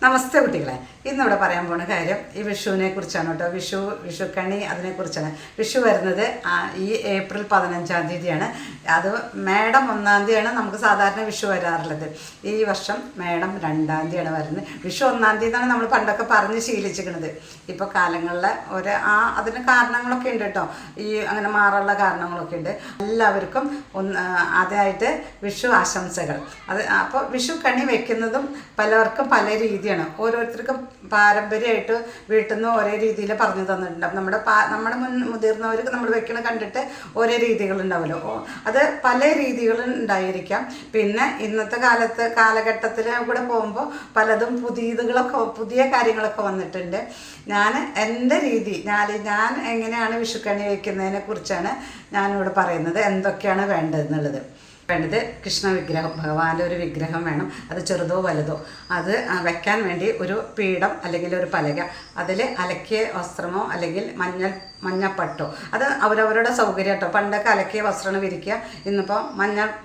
നമസ്തേ കുട്ടികളെ, ഇന്നിവിടെ പറയാൻ പോകുന്ന കാര്യം ഈ വിഷുവിനെ കുറിച്ചാണ് കേട്ടോ. വിഷുക്കണി അതിനെക്കുറിച്ചാണ്. വിഷു വരുന്നത് ഈ ഏപ്രിൽ 15-ാം തീയതിയാണ്. അത് മേടം 1-ാം തീയതിയാണ് നമുക്ക് സാധാരണ വിഷു വരാറുള്ളത്. ഈ വർഷം മേടം 2-ാം തീയതിയാണ് വരുന്നത്. വിഷു 1-ാം തീയതിയാണ് നമ്മൾ പണ്ടൊക്കെ പറഞ്ഞ് ശീലിച്ചിരിക്കുന്നത്. ഇപ്പോൾ കാലങ്ങളിലെ അതിന് കാരണങ്ങളൊക്കെ ഉണ്ട് കേട്ടോ. ഈ അങ്ങനെ മാറാനുള്ള കാരണങ്ങളൊക്കെ ഉണ്ട്. എല്ലാവർക്കും ആദ്യമായിട്ട് വിഷു ആശംസകൾ. അപ്പോൾ വിഷു കണി വെക്കുന്നതും പലർക്കും പല രീതിയാണ്. ഓരോരുത്തർക്കും പാരമ്പര്യമായിട്ട് വീട്ടിൽ നിന്ന് ഒരേ രീതിയിൽ പറഞ്ഞു തന്നിട്ടുണ്ടാവും. നമ്മുടെ മുതിർന്നവർക്ക് നമ്മൾ വെക്കണ കണ്ടിട്ട് ഓരോ രീതികളുണ്ടാവുമല്ലോ. അത് പല രീതികളും ഉണ്ടായിരിക്കാം. പിന്നെ ഇന്നത്തെ കാലഘട്ടത്തിൽ കൂടെ പോകുമ്പോൾ പലതും പുതിയ കാര്യങ്ങളൊക്കെ വന്നിട്ടുണ്ട്. എൻ്റെ രീതി ഞാൻ എങ്ങനെയാണ് വിഷുക്കണി വയ്ക്കുന്നതിനെ കുറിച്ചാണ് ഞാനിവിടെ പറയുന്നത്. എന്തൊക്കെയാണ് വേണ്ടതെന്നുള്ളത്. വേണ്ടത് കൃഷ്ണ വിഗ്രഹം, ഭഗവാന്റെ ഒരു വിഗ്രഹം വേണം. അത് ചെറുതോ വലുതോ. അത് വെക്കാൻ വേണ്ടി ഒരു പീഠം അല്ലെങ്കിൽ ഒരു പലക, അതിൽ അലക്കിയ വസ്ത്രമോ അല്ലെങ്കിൽ മഞ്ഞപ്പട്ടോ, അത് അവരവരുടെ സൗകര്യം കേട്ടോ. പണ്ടൊക്കെ അലക്കിയ വസ്ത്രമാണ് വിരിക്കുക. ഇന്നിപ്പോൾ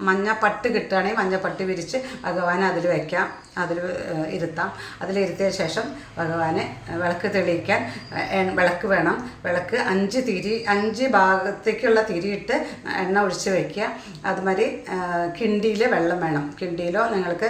മഞ്ഞപ്പട്ട് കിട്ടുകയാണെങ്കിൽ മഞ്ഞപ്പട്ട് വിരിച്ച് ഭഗവാനെ അതിൽ വയ്ക്കാം, അതിൽ ഇരുത്താം. അതിലിരുത്തിയ ശേഷം ഭഗവാനെ വിളക്ക് തെളിയിക്കാൻ വിളക്ക് വേണം. വിളക്ക് 5 ഭാഗത്തേക്കുള്ള തിരിയിട്ട് എണ്ണ ഒഴിച്ച് വയ്ക്കുക. അതുമാതിരി കിണ്ടിയിൽ വെള്ളം വേണം. കിണ്ടിയിലോ നിങ്ങൾക്ക്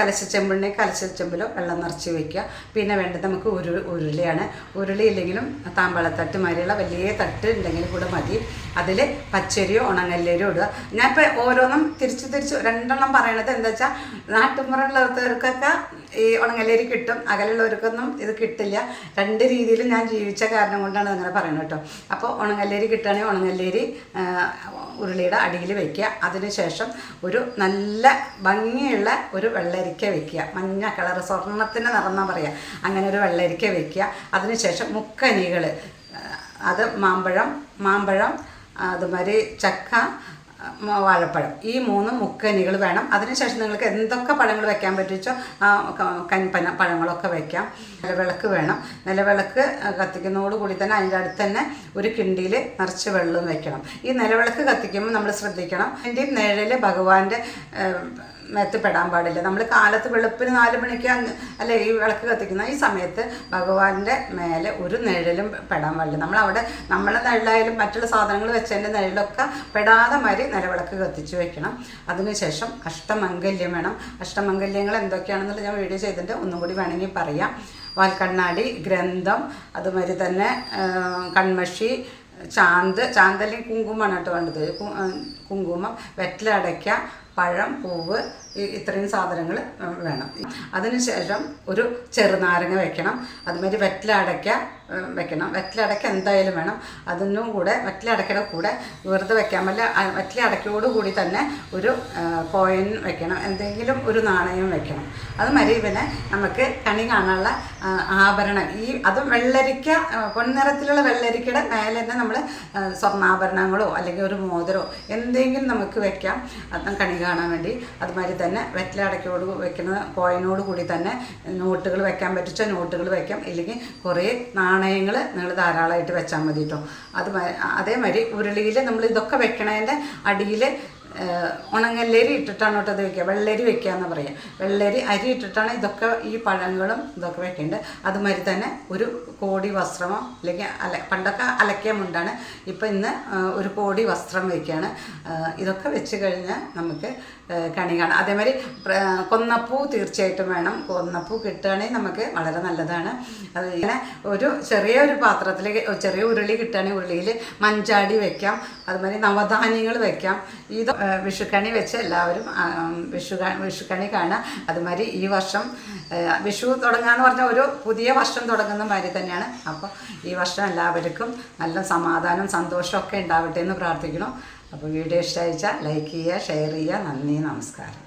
കലശച്ചെമ്പുണ്ടെങ്കിൽ കലശച്ചെമ്പിലോ വെള്ളം നിറച്ച് വയ്ക്കുക. പിന്നെ വേണ്ടത് നമുക്ക് ഉരുളിയാണ്. ഉരുളി ഇല്ലെങ്കിലും താമ്പാളത്തട്ട് മാതിരിയുള്ള വലിയ തട്ട് ഉണ്ടെങ്കിൽ കൂടെ മതി. അതിൽ പച്ചരിയോ ഉണങ്ങല്ലേരിയോ ഇടുക. ഞാനിപ്പോൾ ഓരോന്നും തിരിച്ച് 2 പറയണത് എന്താ വെച്ചാൽ, നാട്ടുമ്പുറമുള്ളവർക്കൊക്കെ ഈ ഉണങ്ങല്ലേരി കിട്ടും, അകലുള്ളവർക്കൊന്നും ഇത് കിട്ടില്ല. 2 രീതിയിലും ഞാൻ ജീവിച്ച കാരണം കൊണ്ടാണ് അങ്ങനെ പറയുന്നത് കേട്ടോ. അപ്പോൾ ഉണങ്ങല്ലേരി കിട്ടുകയാണെങ്കിൽ ഉണങ്ങല്ലേരി ഉരുളിയുടെ അടിയിൽ വയ്ക്കുക. അതിനുശേഷം ഒരു നല്ല ഭംഗിയുള്ള ഒരു വെള്ളരിക്ക വയ്ക്കുക. മഞ്ഞ കളർ, സ്വർണ്ണത്തിൻ്റെ നിറം എന്നാ പറയുക. അങ്ങനെ ഒരു വെള്ളരിക്ക വയ്ക്കുക. അതിനുശേഷം മുക്കനികൾ, അത് മാമ്പഴം അതുമാതിരി ചക്ക, വാഴപ്പഴം, ഈ 3 മുക്കനികൾ വേണം. അതിനുശേഷം നിങ്ങൾക്ക് എന്തൊക്കെ പഴങ്ങൾ വെക്കാൻ പറ്റിച്ചോ പഴങ്ങളൊക്കെ വയ്ക്കാം. നിലവിളക്ക് വേണം. നിലവിളക്ക് കത്തിക്കുന്നതോടുകൂടി തന്നെ അതിൻ്റെ അടുത്ത് തന്നെ ഒരു കിണ്ടിയിൽ നിറച്ച് വെള്ളവും വെക്കണം. ഈ നിലവിളക്ക് കത്തിക്കുമ്പോൾ നമ്മൾ ശ്രദ്ധിക്കണം, എൻ്റെ നിഴൽ ഭഗവാന്റെ മേത്ത് പെടാൻ പാടില്ല. നമ്മൾ കാലത്ത് വെളുപ്പിന് 4 മണിക്ക് അല്ലേ ഈ വിളക്ക് കത്തിക്കുന്ന ഈ സമയത്ത് ഭഗവാന്റെ മേലെ ഒരു നിഴലും പെടാൻ പാടില്ല. നമ്മളെ നിഴലായാലും മറ്റുള്ള സാധനങ്ങൾ വെച്ചതിൻ്റെ നിഴലൊക്കെ പെടാതെ മാതിരി നിലവിളക്ക് കത്തിച്ച് വെക്കണം. അതിനുശേഷം അഷ്ടമംഗല്യം വേണം. അഷ്ടമംഗല്യങ്ങൾ എന്തൊക്കെയാണെന്നുള്ളത് ഞാൻ വീഡിയോ ചെയ്തിട്ട് ഒന്നും കൂടി വേണമെങ്കിൽ പറയാം. വാൽക്കണ്ണാടി, ഗ്രന്ഥം, അതുമാതിരി തന്നെ കൺമഷി, ചാന്തലി, കുങ്കുമമാണ് കേട്ടോ വേണ്ടത്. കുങ്കുമം, വെറ്റില അടയ്ക്ക, പഴം, പൂവ്, ഇത്രയും സാധനങ്ങൾ വേണം. അതിനുശേഷം ഒരു ചെറുനാരങ്ങ വെക്കണം. അതുമാതിരി വെറ്റില അടയ്ക്ക വെക്കണം. വെറ്റില അടയ്ക്ക എന്തായാലും വേണം. അതിനും കൂടെ വെറ്റില അടയ്ക്കയുടെ കൂടെ വെറുതെ വെക്കാൻ പറ്റില്ല. വെറ്റില അടയ്ക്കയോടുകൂടി തന്നെ ഒരു കോയിൻ വെക്കണം, എന്തെങ്കിലും ഒരു നാണയം വെക്കണം. അതുമാതിരി പിന്നെ നമുക്ക് കണി കാണാനുള്ള ആഭരണം, അതും വെള്ളരിക്ക, പൊൻനിറത്തിലുള്ള വെള്ളരിക്കയുടെ മേലെ തന്നെ നമ്മൾ സ്വർണ്ണാഭരണങ്ങളോ അല്ലെങ്കിൽ ഒരു മോതിരോ എന്തെങ്കിലും നമുക്ക് വെക്കാം, അതും കണി കാണാൻ വേണ്ടി. അതുമാതിരി തന്നെ വെറ്റില അടയ്ക്കയോട് വെക്കുന്ന കോയിനോട് കൂടി തന്നെ നോട്ടുകൾ വെക്കാൻ പറ്റിച്ച നോട്ടുകൾ വെക്കാം. ഇല്ലെങ്കിൽ കുറേ നാണയങ്ങൾ നിങ്ങൾ ധാരാളമായിട്ട് വെച്ചാൽ മതി കേട്ടോ. അതേമാതിരി ഉരുളിയിൽ നമ്മൾ ഇതൊക്കെ വെക്കണതിൻ്റെ അടിയിൽ ഉണങ്ങല്ലേരി ഇട്ടിട്ടാണ് കേട്ടോ ഇത് വെക്കുക. വെള്ളരി വെക്കുക എന്ന് പറയാം. വെള്ളരി അരി ഇട്ടിട്ടാണ് ഇതൊക്കെ ഈ പഴങ്ങളും ഇതൊക്കെ വെക്കേണ്ടത്. അതുമാതിരി തന്നെ ഒരു കോടി വസ്ത്രമോ അല്ലെങ്കിൽ പണ്ടൊക്കെ അലക്കിയ മുണ്ടാണ്, ഇപ്പം ഇന്ന് ഒരു കോടി വസ്ത്രം വയ്ക്കുകയാണ്. ഇതൊക്കെ വെച്ച് കഴിഞ്ഞാൽ നമുക്ക് കണി കാണാം. അതേമാതിരി കൊന്നപ്പൂ തീർച്ചയായിട്ടും വേണം. കൊന്നപ്പൂ കിട്ടുകയാണെങ്കിൽ നമുക്ക് വളരെ നല്ലതാണ്. അത് ഇങ്ങനെ ചെറിയൊരു പാത്രത്തിൽ ചെറിയ ഉരുളി കിട്ടുകയാണെങ്കിൽ ഉരുളിയിൽ മഞ്ചാടി വെക്കാം. അതുമാതിരി നവധാന്യങ്ങൾ വെക്കാം. ഇത് വിഷുക്കണി വെച്ച് എല്ലാവരും വിഷുക്കണി കാണുക. അതുമാതിരി ഈ വർഷം വിഷു തുടങ്ങാന്ന് പറഞ്ഞാൽ ഒരു പുതിയ വർഷം തുടങ്ങുന്ന മാതിരി തന്നെയാണ്. അപ്പോൾ ഈ വർഷം എല്ലാവർക്കും നല്ല സമാധാനം സന്തോഷമൊക്കെ ഉണ്ടാവട്ടെ എന്ന് പ്രാർത്ഥിക്കണം. അപ്പോൾ വീഡിയോ ഇഷ്ടമായിച്ചാൽ ലൈക്ക് ചെയ്യുക, ഷെയർ ചെയ്യുക. നന്ദി, നമസ്കാരം.